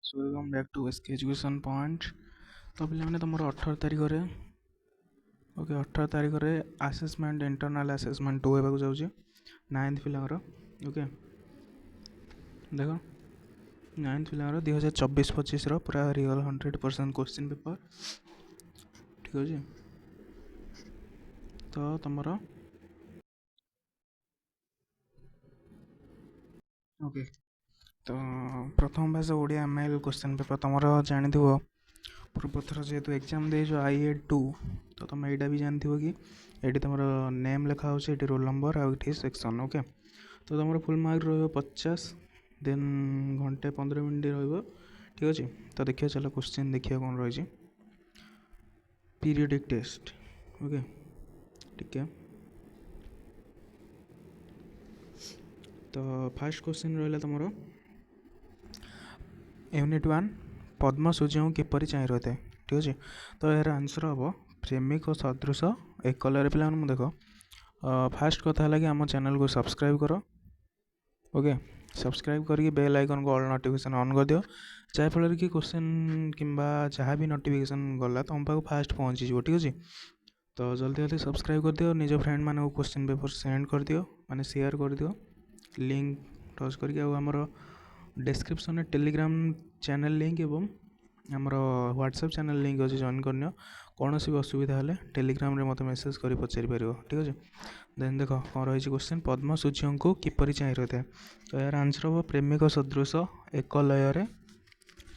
So welcome back to SK education point. तो पे तुम 18 तारिख रे ओके 18 तारिख रे आसेसमेंट इंटरनल आसेसमेंट 2 होगा जाऊँगी 9th पिलांर। ओके देख 9th पिलांर 2024-25 पूरा रियल 100% क्वेश्चन पेपर ठीक अच्छे। तो तुम ओके तो प्रथम भाषा ओडिया एमआईएल क्वेश्चन पेपर तुम जानी पूर्व थर जेहेतु एग्जाम दे IA2 तो तुम यहाँ भी जानथ कि ये तुम नेम लिखा हो रोल नंबर आउ सेक्शन। ओके तो तुम फुल मार्क रो 50 देन घंटे 15 मिनट रो ठीक अच्छे। तो देखिए चलो क्वेश्चन देखिए कौन रही पीरियडिक टेस्ट। ओके ठीक है तो फास्ट क्वेश्चन रहा तुम यूनिट 1 पद्म सूर्य किपर चाह रही है ठीक अच्छे। तो यार आंसर हम प्रेमिक सदृश एक कलर पे देख फास्ट कथा है कि आम चैनल को सब्सक्राइब कर। ओके सब्सक्राइब करके बेल आइकन को ऑल नोटिफिकेशन ऑन कर दियो जहाँफल कि क्वेश्चन किंबा जहाँ भी नोटिफिकेशन गला तुम पाक फास्ट पहुँची ठीक अच्छे। तो जल्दी जल्दी सब्सक्राइब कर दियो निज फ्रेंड मान क्वेश्चन पेपर सेंड कर दियो माने शेयर कर दियो लिंक टच करके आमर डिस्क्रिप्शन में टेलीग्राम चैनल लिंक एवं आमर व्हाट्सएप चैनल लिंक अच्छे जॉइन करनी कौन भी असुविधा है टेलीग्राम रे मत मेसेज कर पचारि पार ठीक अच्छे। देन देख कौन रही क्वेश्चन पद्म सूर्य को किपर चाह रही है। तो यार आंसर हम प्रेमिक सदृश एक लय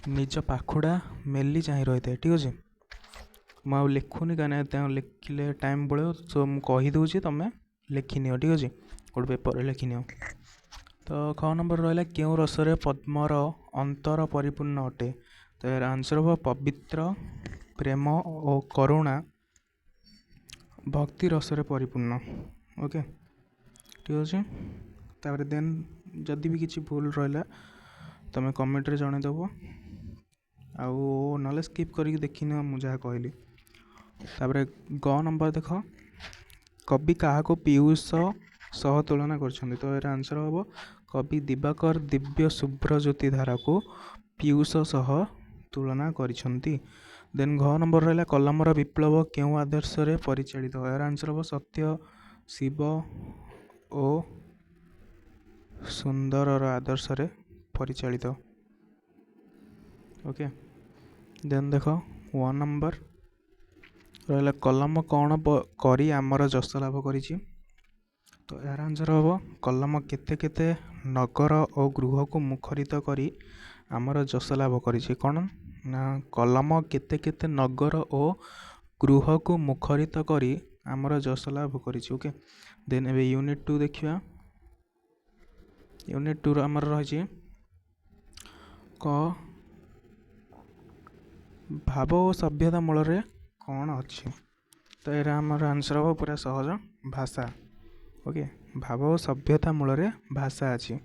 निज पाखुड़ा मेली चाह रही है ठीक अच्छे। मुझे लिखुनी कहीं लिखिले टाइम पड़ो सो मुझे तुम लिखिनि ठीक अच्छे गोटे पेपर लिखिनि। तो ख नंबर रहा क्यों रसरे पद्मर अंतर परिपूर्ण अटे। तो यार आंसर हम पवित्र प्रेम और करुणा भक्ति रसरे परिपूर्ण। ओके ठीक अच्छे तापर देन जदि भी किसी भूल रहा तुम कमेंट रे जनईदेव आउ ना स्किप करके देखनी मुझे कहली। तापर ग नंबर देख कवि क्या पीयूष सह तुलना कर। तो यार आंसर हम कवि दिवाकर दिव्य शुभ्र ज्योति धारा को पीयूष सह तुलना करिसेंती। देन घ नंबर रहा कलमर विप्लव क्यों आदर्श रे परिचालित। यार आंसर हम सत्य शिव ओ सुंदर आदर्श रे परिचालित। ओके देन देख 1 नंबर रहा कलम कौन करी आमर जस लाभ करिछि। तो यार आंसर हम कलम केते केते नगर और गृह को मुखरित करी आमर जस लाभ करिछि। कौन ना कलम केते केते नगर और गृह को मुखरित करी आमर जस लाभ करिछि। ओके देन ए यूनिट 2 देखिया यूनिट 2 आमर रही क भाव और सभ्यता मूल रे कौन अच्छी। तो यार आमर आंसर हम पूरा सहज भाषा। ओके भाव और सभ्यता मूल रे भाषा अच्छी।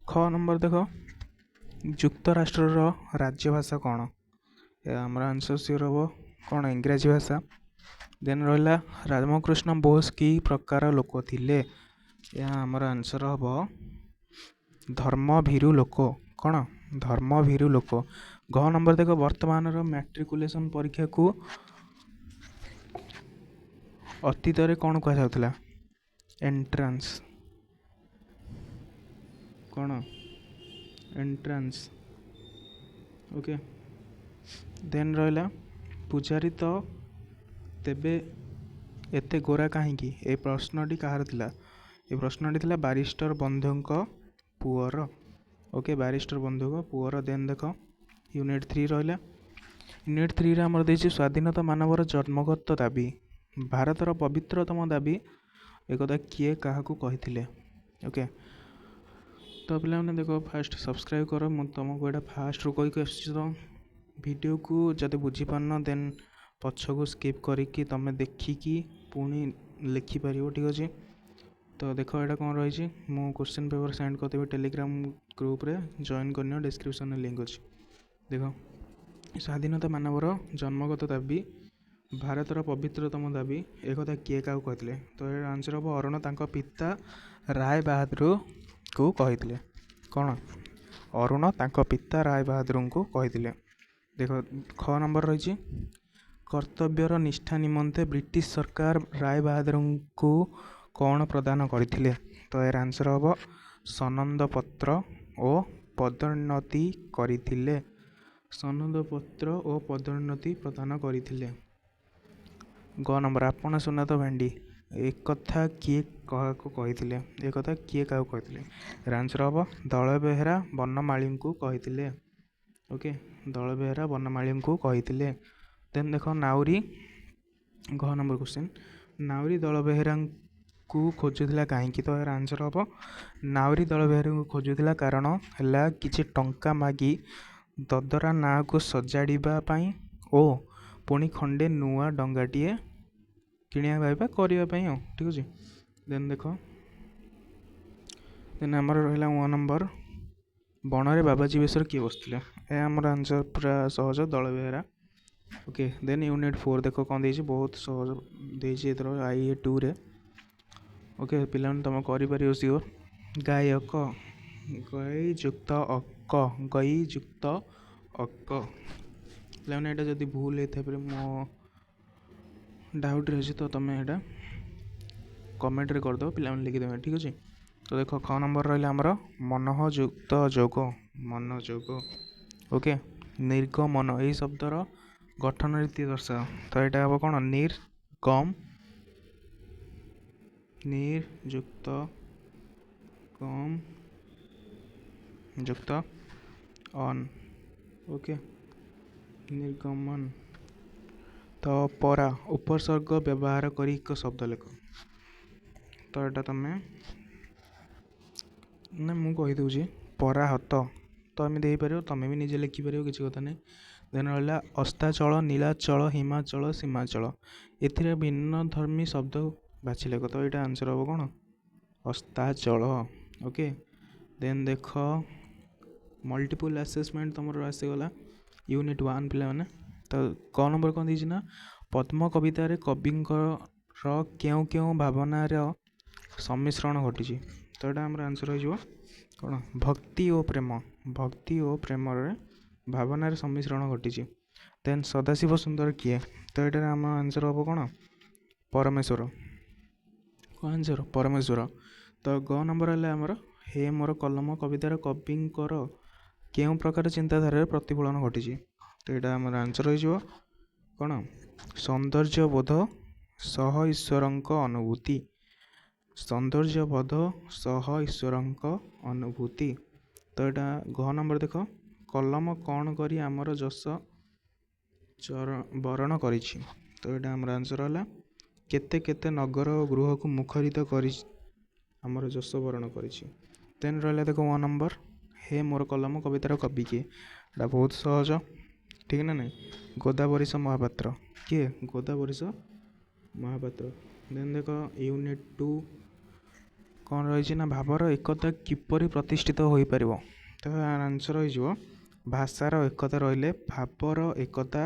ख नंबर देख युक्तराष्ट्र राज्य भाषा कौन। आमर आंसर सियोर हम कौन इंग्राजी भाषा। देन रहा रामकृष्ण बोस की प्रकार लोक थिले। आमर आंसर हम धर्म भीरु लोक कौन धर्म भीरु लोक। घ नंबर देख वर्तमान मैट्रिकुलेशन परीक्षा को अतीत कौन कहुला एंट्रांस कौन एंट्रांस। ओके देन रहा पूजारी तो तेबे एते गोरा कहीं ए प्रश्नटी कहार थिला। ये प्रश्नटी थिला बारिस्टर बंधुक पुअर। ओके बारिस्टर बंधुक पुअर। देन देख यूनिट 3 रहा यूनिट 3 आमर देछि स्वाधीनता मानवर जन्मगत दाबी भारतर पवित्रतम दाबी एक किए क्या कही। ओके तो पे देखो फास्ट सब्सक्राइब कर तुमको यहाँ फास्ट रू कहीकि वीडियो को जब बुझीपारन देन पछ को स्किप करके तुम देखिकी पुणी लिखिपर ठीक अच्छे। तो देख यहाँ कौन रही मु क्वेश्चन पेपर सेंड करदेवी टेलीग्राम ग्रुप रे जॉइन करनी डिस्क्रिप्शन में लिंक अच्छी। देख स्वाधीनता मानवर जन्मगत दाबी भारतर पवित्रतम दाबी एक किए क्या कहते। तो ये आंसर हम अरुण तांको पिता राय बहादुर को कहते। कौन ଅରୁଣ ତାଙ୍କ ପିତା ରାୟ ବାହାଦୁରଙ୍କୁ କହିଥିଲେ। ଦେଖ ଖ ନମ୍ବର ରହିଛି କର୍ତ୍ତବ୍ୟର ନିଷ୍ଠା ନିମନ୍ତେ ବ୍ରିଟିଶ ସରକାର ରାୟ ବାହାଦୁରଙ୍କୁ କ'ଣ ପ୍ରଦାନ କରିଥିଲେ? ତ ଏହାର ଆନ୍ସର ହେବ ସନନ୍ଦ ପତ୍ର ଓ ପଦୋନ୍ନତି କରିଥିଲେ। ସନନ୍ଦ ପତ୍ର ଓ ପଦୋନ୍ନତି ପ୍ରଦାନ କରିଥିଲେ। ଗ ନମ୍ବର ଆପଣ ସୁନା ତ ଭେଣ୍ଡି ଏକଥା କିଏ କାହାକୁ କହିଥିଲେ? ଏକଥା କିଏ କାହାକୁ କହିଥିଲେ? ଏହାର ଆନ୍ସର ହେବ ଦଳ ବେହେରା ବନମାଳୀଙ୍କୁ କହିଥିଲେ। ଓକେ, ଦଳ ବେହେରା ବନମାଳୀଙ୍କୁ କହିଥିଲେ। ଦେନ୍ ଦେଖ ନାଉରୀ ଘ ନମ୍ବର କ୍ୱେଶ୍ଚିନ୍ ନାଉରୀ ଦଳ ବେହେରାଙ୍କୁ ଖୋଜୁଥିଲା କାହିଁକି? ତ ଏହାର ଆନ୍ସର ହେବ ନାଉରୀ ଦଳ ବେହେରାଙ୍କୁ ଖୋଜୁଥିଲା କାରଣ ହେଲା କିଛି ଟଙ୍କା ମାଗି ଦଦରା ନାଁକୁ ସଜାଡ଼ିବା ପାଇଁ ଓ ପୁଣି ଖଣ୍ଡେ ନୂଆ ଡଙ୍ଗାଟିଏ କିଣିବା ଭାଇବା କରିବା ପାଇଁ ଆଉ। ଠିକ୍ ଅଛି। ଦେନ୍ ଦେଖ ଦେନ୍ ଆମର ରହିଲା 1 ନମ୍ବର ବଣରେ ବାବାଜୀ ବେଶରେ କିଏ ବସିଥିଲେ? ଏହା ଆମର ଆନ୍ସର ପୁରା ସହଜ ଦଳ ବେହେରା। ଓକେ, ଦେନ୍ ୟୁନିଟ୍ 4 ଦେଖ କ'ଣ ଦେଇଛି, ବହୁତ ସହଜ ଦେଇଛି ଏଥର IE 2ରେ। ଓକେ ପିଲାମାନେ ତୁମେ କରିପାରିବ ସିଓର। ଗାୟକ ଗଇ ଯୁକ୍ତ ଅକ ଗଇ ଯୁକ୍ତ ଅକ। ପିଲାମାନେ ଏଇଟା ଯଦି ଭୁଲ ହେଇଥାଇପାରେ ମୋ ଡାଉଟ୍ରେ ଅଛି ତ ତୁମେ ଏଇଟା କମେଣ୍ଟରେ କରିଦେବ, ପିଲାମାନେ ଲେଖିଦେବେ। ଠିକ୍ ଅଛି। ତ ଦେଖ ଖ ନମ୍ବର ରହିଲା ଆମର ମନଃ ଯୁକ୍ତ ଯୋଗ ମନୋଯୋଗ। ଓକେ, ନିର୍ଗମନ ଏହି ଶବ୍ଦର ଗଠନ ରୀତି ଦର୍ଶାଅ। ତ ଏଇଟା ହେବ କ'ଣ ନିର୍ଗମ ଯୁକ୍ତ ଗମ ଯୁକ୍ତ ଅନ। ଓକେ, ନିର୍ଗମନ। ତ ପରା ଉପସର୍ଗ ବ୍ୟବହାର କରି ଏକ ଶବ୍ଦ ଲେଖ। ତ ଏଇଟା ତୁମେ ନା ମୁଁ କହିଦେଉଛି ପରାହତ ତ ଆମେ ଦେଇପାରିବ, ତୁମେ ବି ନିଜେ ଲେଖିପାରିବ, କିଛି କଥା ନାହିଁ। ଦେନ୍ ରହିଲା ଅସ୍ତାଚଳ ନୀଳାଚଳ ହିମାଚଳ ସୀମାଚଳ ଏଥିରେ ଭିନ୍ନ ଧର୍ମୀ ଶବ୍ଦ ବାଛି ଲେଖ। ତ ଏଇଟା ଆନ୍ସର ହେବ କ'ଣ ଅସ୍ତାଚଳ। ଓକେ, ଦେନ୍ ଦେଖ ମଲ୍ଟିପୁଲ୍ ଆସେସମେଣ୍ଟ ତୁମର ଆସିଗଲା ୟୁନିଟ୍ 1 ପିଲାମାନେ। ତ କ ନମ୍ବର କ'ଣ ଦେଇଛି ନା ପଦ୍ମ କବିତାରେ କବିଙ୍କର କେଉଁ କେଉଁ ଭାବନାର ସମ୍ମିଶ୍ରଣ ଘଟିଛି? ତ ଏଇଟା ଆମର ଆନ୍ସର ହୋଇଯିବ କ'ଣ ଭକ୍ତି ଓ ପ୍ରେମ। ଭକ୍ତି ଓ ପ୍ରେମରେ ଭାବନାର ସମ୍ମିଶ୍ରଣ ଘଟିଛି। ଦେନ୍ ସଦାଶିବ ସୁନ୍ଦର କିଏ? ତ ଏଇଟାରେ ଆମ ଆନ୍ସର ହେବ କ'ଣ ପରମେଶ୍ୱର। କ'ଣ ଆନ୍ସର ପରମେଶ୍ୱର। ତ ଗ ନମ୍ବର ହେଲା ଆମର ହେ ମୋର କଲମ କବିତାର କବିଙ୍କର କେଉଁ ପ୍ରକାର ଚିନ୍ତାଧାରାରେ ପ୍ରତିଫଳନ ଘଟିଛି? ତ ଏଇଟା ଆମର ଆନ୍ସର ହୋଇଯିବ କ'ଣ ସୌନ୍ଦର୍ଯ୍ୟବୋଧ ସହ ଈଶ୍ୱରଙ୍କ ଅନୁଭୂତି। ସୌନ୍ଦର୍ଯ୍ୟବୋଧ ସହ ଈଶ୍ୱରଙ୍କ ଅନୁଭୂତି। ତ ଏଇଟା ଘ ନମ୍ବର ଦେଖ କଲମ କ'ଣ କରି ଆମର ଯଶ ବରଣ କରିଛି? ତ ଏଇଟା ଆମର ଆନ୍ସର ହେଲା କେତେ କେତେ ନଗର ଓ ଗୃହକୁ ମୁଖରିତ କରି ଆମର ଯଶ ବରଣ କରିଛି। ଦେନ୍ ରହିଲା ଦେଖ 1 ନମ୍ବର ହେ ମୋର କଲମ କବିତାର କବି କିଏ? ଏଇଟା ବହୁତ ସହଜ, ଠିକ୍ ନା ନାହିଁ? ଗୋଦାବରୀଶ ମହାପାତ୍ର। କିଏ? ଗୋଦାବରୀଶ ମହାପାତ୍ର। ଦେନ୍ ଦେଖ ୟୁନିଟ୍ 2 କ'ଣ ରହିଛି ନା ଭାବର ଏକତା କିପରି ପ୍ରତିଷ୍ଠିତ ହୋଇପାରିବ? ତ ଆନ୍ସର ହୋଇଯିବ ଭାଷାର ଏକତା ରହିଲେ ଭାବର ଏକତା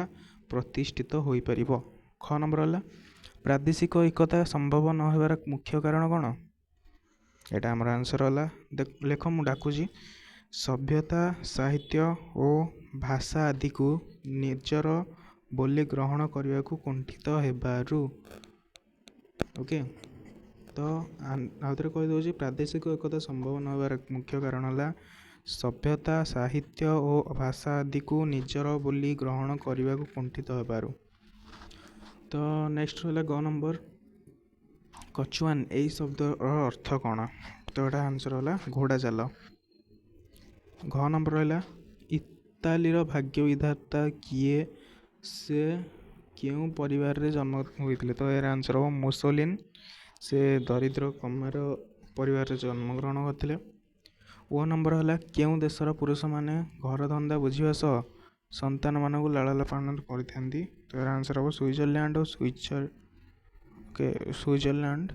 ପ୍ରତିଷ୍ଠିତ ହୋଇପାରିବ। ଖ ନମ୍ବର ହେଲା ପ୍ରାଦେଶିକ ଏକତା ସମ୍ଭବ ନ ହେବାର ମୁଖ୍ୟ କାରଣ କ'ଣ? ଏଇଟା ଆମର ଆନ୍ସର ହେଲା ଲେଖ, ମୁଁ ଡାକୁଛି ସଭ୍ୟତା ସାହିତ୍ୟ ଓ ଭାଷା ଆଦିକୁ ନିଜର ବୋଲି ଗ୍ରହଣ କରିବାକୁ କୁଣ୍ଠିତ ହେବାରୁ। ଓକେ, ତ ଆଉଥରେ କହିଦେଉଛି ପ୍ରାଦେଶିକ ଏକତା ସମ୍ଭବ ନ ହେବାର ମୁଖ୍ୟ କାରଣ ହେଲା ସଭ୍ୟତା ସାହିତ୍ୟ ଓ ଭାଷା ଆଦିକୁ ନିଜର ବୋଲି ଗ୍ରହଣ କରିବାକୁ କୁଣ୍ଠିତ ହେବାରୁ। ତ ନେକ୍ସଟ ରହିଲା ଗ ନମ୍ବର କଛୁଆନ୍ ଏହି ଶବ୍ଦର ଅର୍ଥ କ'ଣ? ତ ଏଇଟା ଆନ୍ସର ହେଲା ଘୋଡ଼ା ଚାଲ। ଘ ନମ୍ବର ରହିଲା ଇତାଲିର ଭାଗ୍ୟ ବିଧାତା କିଏ? ସେ କେଉଁ ପରିବାରରେ ଜନ୍ମ ହୋଇଥିଲେ? ତ ଏହାର ଆନ୍ସର ହେବ ମୁସୋଲିନି। ସେ ଦରିଦ୍ର କମାର ପରିବାରରେ ଜନ୍ମଗ୍ରହଣ କରିଥିଲେ। ଓ ନମ୍ବର ହେଲା କେଉଁ ଦେଶର ପୁରୁଷମାନେ ଘରଧନ୍ଦା ବୁଝିବା ସହ ସନ୍ତାନମାନଙ୍କୁ ଲାଳନ ପାଳନ କରିଥାନ୍ତି? ତ ଏହାର ଆନ୍ସର ହେବ ସୁଇଜରଲ୍ୟାଣ୍ଡ ଓ ସୁଇଜରଲ୍ୟାଣ୍ଡ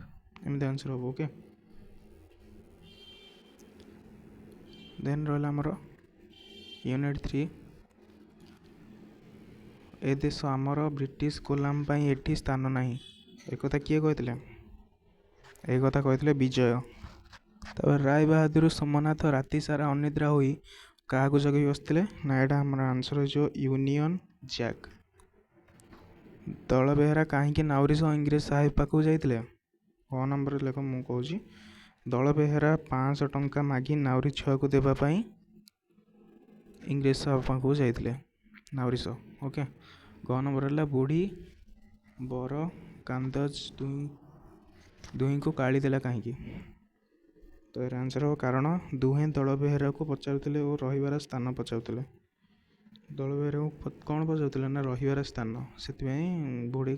ଏମିତି ଆନ୍ସର ହେବ। ଓକେ, ଦେନ୍ ରହିଲା ଆମର ୟୁନିଟ୍ 3 ଏ ଦେଶ ଆମର ବ୍ରିଟିଶ ଗୋଲାମ ପାଇଁ ଏଠି ସ୍ଥାନ ନାହିଁ। ଏକଥା କିଏ କହିଥିଲେ? ଏହି କଥା କହିଥିଲେ ବିଜୟ। ତାପରେ ରାୟ ବାହାଦୁର ସୋମନାଥ ରାତି ସାରା ଅନିଦ୍ରା ହୋଇ କାହାକୁ ଜଗିକି ବସିଥିଲେ ନା ଏଇଟା ଆମର ଆନ୍ସର ହେଇଯିବ ୟୁନିୟନ ଜ୍ୟାକ୍। ଦଳ ବେହେରା କାହିଁକି ନାଉରୀ ସହ ଇଂରେଜ ସାହେବ ପାଖକୁ ଯାଇଥିଲେ? କ ନମ୍ବର ଲେଖ, ମୁଁ କହୁଛି। ଦଳ ବେହେରା 500 ଟଙ୍କା ମାଗି ନାଉରୀ ଛୁଆକୁ ଦେବା ପାଇଁ ଇଂରେଜ ସାହେବ ପାଖକୁ ଯାଇଥିଲେ, ନାଉରୀ ସହ। ଓକେ। ଗ ନମ୍ବର ହେଲା ବୁଢ଼ୀ ବର କାନ୍ଦଜ ଦୁହିଁଙ୍କୁ ଗାଳି ଦେଲା କାହିଁକି? ତ ଏହାର ଆନ୍ସର ହେବ କାରଣ ଦୁହେଁ ଦଳ ବେହେରାକୁ ପଚାରୁଥିଲେ ଓ ରହିବାର ସ୍ଥାନ ପଚାରୁଥିଲେ। ଦଳ ବେହେରାକୁ କ'ଣ ପଚାରୁଥିଲେ ନା ରହିବାର ସ୍ଥାନ, ସେଥିପାଇଁ ବୁଢ଼ୀ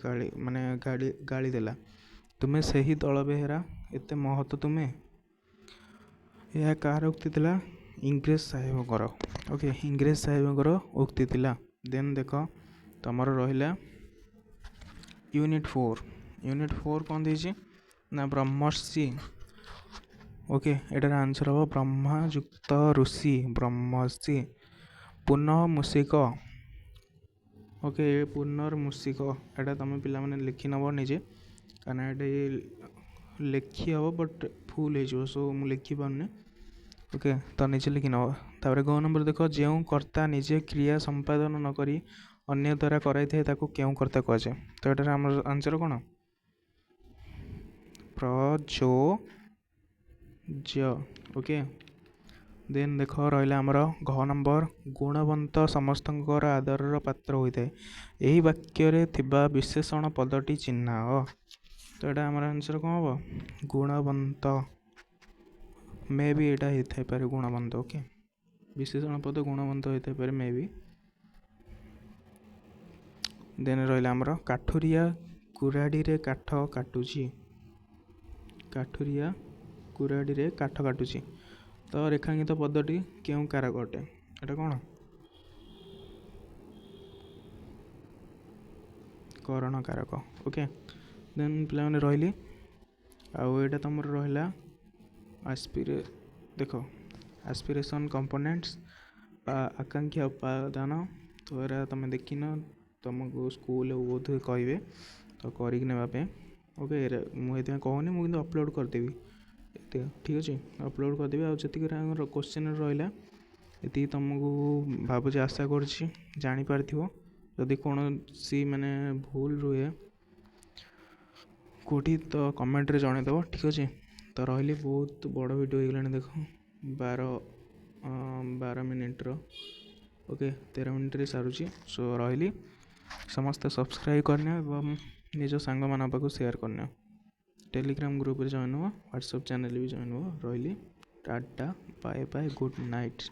ଗାଳି ଦେଲା। ତୁମେ ସେହି ଦଳ ବେହେରା, ଏତେ ମହତ ତୁମେ। ଏହା କାହାର ଉକ୍ତି ଥିଲା? ଇଂରେଜ ସାହେବଙ୍କର। ଓକେ, ଇଂରେଜ ସାହେବଙ୍କର ଉକ୍ତି ଥିଲା। ଦେନ୍ ଦେଖ ତମର ରହିଲା ୟୁନିଟ୍ 4। ୟୁନିଟ୍ 4 କ'ଣ ଦେଇଛି ନା ବ୍ରହ୍ମର୍ଷି। ଓକେ, ଏଟାର ଆନ୍ସର ହେବ ବ୍ରହ୍ମା ଯୁକ୍ତ ଋଷି, ବ୍ରହ୍ମର୍ଷି। ପୁନଃ ମୂଷିକ। ଓକେ, ପୁନର୍ମୂଷିକ ଏଇଟା ତୁମେ ପିଲାମାନେ ଲେଖି ନେବ ନିଜେ, କାରଣ ଏଇଟା ଲେଖି ହେବ ବଟ୍ ଫୁଲ୍ ହେଇଯିବ, ସୋ ମୁଁ ଲେଖିପାରୁନି। ଓକେ, ତ ନିଜେ ଲେଖି ନେବ। ତାପରେ ଗ ନମ୍ବର ଦେଖ, ଯେଉଁ କର୍ତ୍ତା ନିଜେ କ୍ରିୟା ସମ୍ପାଦନ ନ କରି ଅନ୍ୟ ଦ୍ୱାରା କରାଇଥାଏ ତାକୁ କେଉଁ କର୍ତ୍ତା କୁହାଯାଏ? ତ ଏଟାର ଆମର ଆନ୍ସର କ'ଣ? ପ୍ରଯୋଜ୍ୟ। ଓକେ। ଦେନ୍ ଦେଖ ରହିଲା ଆମର ଘ ନମ୍ବର, ଗୁଣବନ୍ତ ସମସ୍ତଙ୍କର ଆଦରର ପାତ୍ର ହୋଇଥାଏ। ଏହି ବାକ୍ୟରେ ଥିବା ବିଶେଷଣ ପଦଟି ଚିହ୍ନାଅ। ତ ଏଇଟା ଆମର ଆନ୍ସର କ'ଣ ହେବ? ଗୁଣବନ୍ତ। ମେ ବି ଏଇଟା ହେଇଥାଇପାରେ ଗୁଣବନ୍ତ। ଓକେ, ବିଶେଷଣ ପଦ ଗୁଣବନ୍ତ ହେଇଥାଇପାରେ ମେ ବି। ଦେନ୍ ରହିଲା ଆମର କାଠୁରିଆ କୁରାଢ଼ୀରେ କାଠ କାଟୁଛି। କାଠୁରିଆ କୁରାଢ଼ୀରେ କାଠ କାଟୁଛି। ତ ରେଖାଙ୍କିତ ପଦଟି କେଉଁ କାରକ ଅଟେ? ଏଇଟା କ'ଣ? କରଣ କାରକ। ଓକେ। ଦେନ୍ ପିଲାମାନେ ରହିଲି, ଆଉ ଏଇଟା ତୁମର ରହିଲା ଦେଖ ଆସ୍ପିରେସନ୍ କମ୍ପୋନେଣ୍ଟସ୍ ବା ଆକାଂକ୍ଷା ଉପାଦାନ। ତ ଏରା ତୁମେ ଦେଖିନ, ତୁମକୁ ସ୍କୁଲରେ ବୋଧହୁଏ କହିବେ ତ କରିକି ନେବା ପାଇଁ। ଓକେ, ମୁଁ ଏଥିପାଇଁ କହୁନି, ମୁଁ କିନ୍ତୁ ଅପଲୋଡ଼ କରିଦେବି। ଠିକ୍ ଅଛି, ଅପଲୋଡ଼ କରିଦେବି। ଆଉ ଯେତିକି ଆମର କୋଶ୍ଚିନ୍ ରହିଲା ଏତିକି ତୁମକୁ ଭାବୁଛି, ଆଶା କରୁଛି ଜାଣିପାରିଥିବ। ଯଦି କୌଣସି ଭୁଲ ରୁହେ କେଉଁଠି ତ କମେଣ୍ଟରେ ଜଣେଇଦେବ। ଠିକ୍ ଅଛି। ତ ରହିଲି, ବହୁତ ବଡ଼ ଭିଡ଼ିଓ ହେଇଗଲାଣି। ଦେଖ 12 ମିନିଟ୍ର। ଓକେ, 13 ମିନିଟ୍ରେ ସାରୁଛି। ସୋ ରହିଲି, ସମସ୍ତେ ସବସ୍କ୍ରାଇବ୍ କରିନିଅ ଏବଂ ନିଜ ସାଙ୍ଗମାନଙ୍କ ପାଖକୁ ସେୟାର କରିନିଅ। ଟେଲିଗ୍ରାମ ଗ୍ରୁପରେ ଜଏନ୍ ହୁଅ, ହ୍ୱାଟ୍ସଆପ୍ ଚ୍ୟାନେଲ୍ ବି ଜଏନ୍ ହୁଅ। ରହିଲି, tata, bye bye, good night.